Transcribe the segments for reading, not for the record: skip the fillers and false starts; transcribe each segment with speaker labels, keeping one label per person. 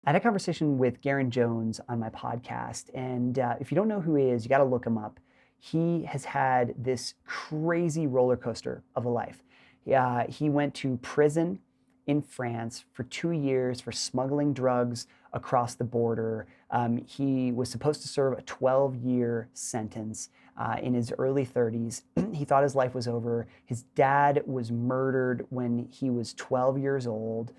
Speaker 1: I had a conversation with Garrain Jones on my podcast, and if you don't know who he is, you got to look him up. He has had this crazy roller coaster of a life. He went to prison in France for 2 years for smuggling drugs across the border. He was supposed to serve a 12-year sentence in his early 30s. He thought his life was over. His dad was murdered when he was 12 years old.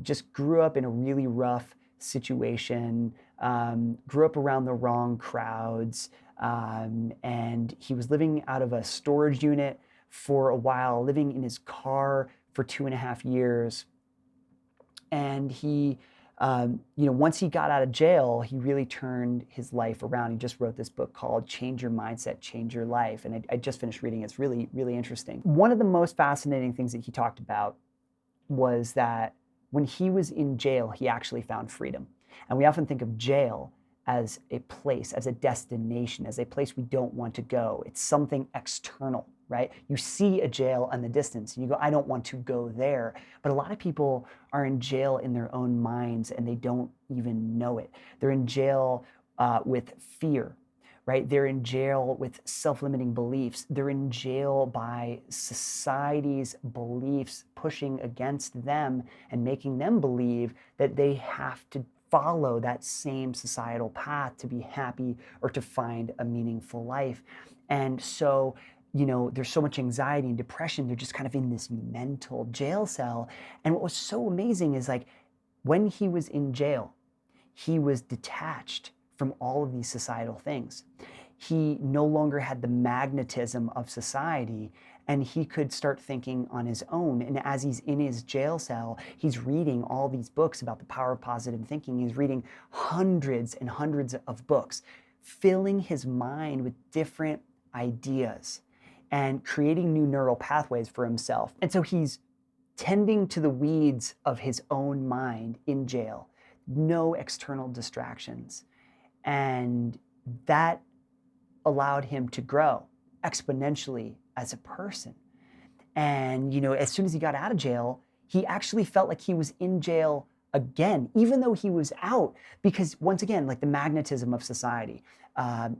Speaker 1: Just grew up in a really rough situation, grew up around the wrong crowds, and he was living out of a storage unit for a while, living in his car for 2.5 years. And once he got out of jail, he really turned his life around. He just wrote this book called Change Your Mindset, Change Your Life. And I just finished reading it. It's really, really interesting. One of the most fascinating things that he talked about was that when he was in jail, he actually found freedom. And we often think of jail as a place, as a destination, as a place we don't want to go. It's something external, right? You see a jail in the distance and you go, I don't want to go there. But a lot of people are in jail in their own minds and they don't even know it. They're in jail with fear, right? They're in jail with self-limiting beliefs. They're in jail by society's beliefs pushing against them and making them believe that they have to follow that same societal path to be happy or to find a meaningful life. And so, there's so much anxiety and depression. They're just kind of in this mental jail cell. And what was so amazing is like when he was in jail, he was detached from all of these societal things. He no longer had the magnetism of society and he could start thinking on his own. And as he's in his jail cell, he's reading all these books about the power of positive thinking. He's reading hundreds and hundreds of books, filling his mind with different ideas and creating new neural pathways for himself. And so he's tending to the weeds of his own mind in jail, no external distractions. And that allowed him to grow exponentially as a person. And, as soon as he got out of jail, he actually felt like he was in jail again, even though he was out, because once again, like the magnetism of society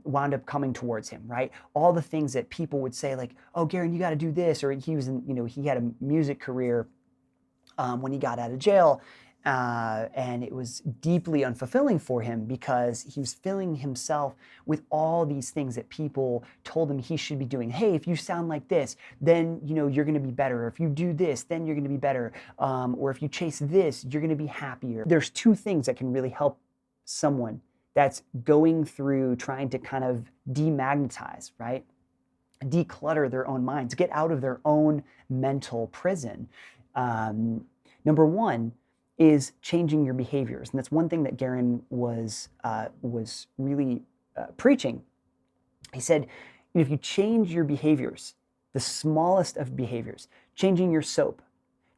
Speaker 1: wound up coming towards him, right? All the things that people would say like, oh, Garrain, you got to do this. Or he was he had a music career when he got out of jail. And it was deeply unfulfilling for him because he was filling himself with all these things that people told him he should be doing. Hey, if you sound like this, then you're going to be better. If you do this, then you're going to be better. Or if you chase this, you're going to be happier. There's two things that can really help someone that's going through trying to kind of demagnetize, right? Declutter their own minds, get out of their own mental prison. Number one is changing your behaviors. And that's one thing that Garrain was really preaching. He said, if you change your behaviors, the smallest of behaviors, changing your soap,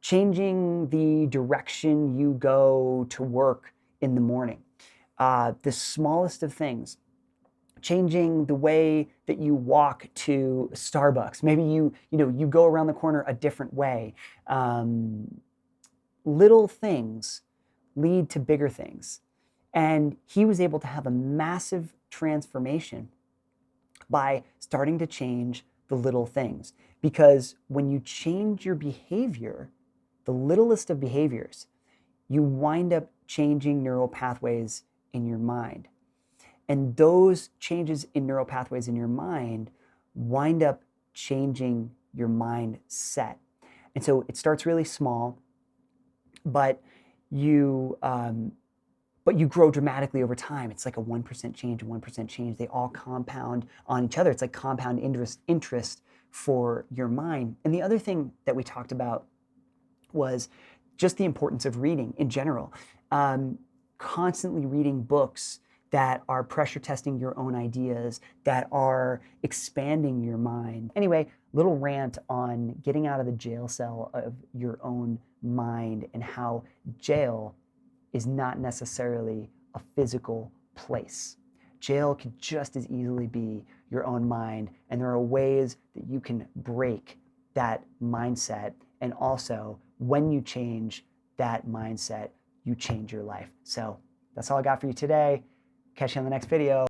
Speaker 1: changing the direction you go to work in the morning, the smallest of things, changing the way that you walk to Starbucks. Maybe you go around the corner a different way. Little things lead to bigger things. And he was able to have a massive transformation by starting to change the little things. Because when you change your behavior, the littlest of behaviors, you wind up changing neural pathways in your mind. And those changes in neural pathways in your mind wind up changing your mindset. And so it starts really small, but you grow dramatically over time. It's like a 1% change, a 1% change. They all compound on each other. It's like compound interest for your mind. And the other thing that we talked about was just the importance of reading in general. Constantly reading books that are pressure testing your own ideas, that are expanding your mind. Anyway, little rant on getting out of the jail cell of your own mind and how jail is not necessarily a physical place. Jail could just as easily be your own mind, and there are ways that you can break that mindset. And also, when you change that mindset, you change your life. So that's all I got for you today. Catch you on the next video.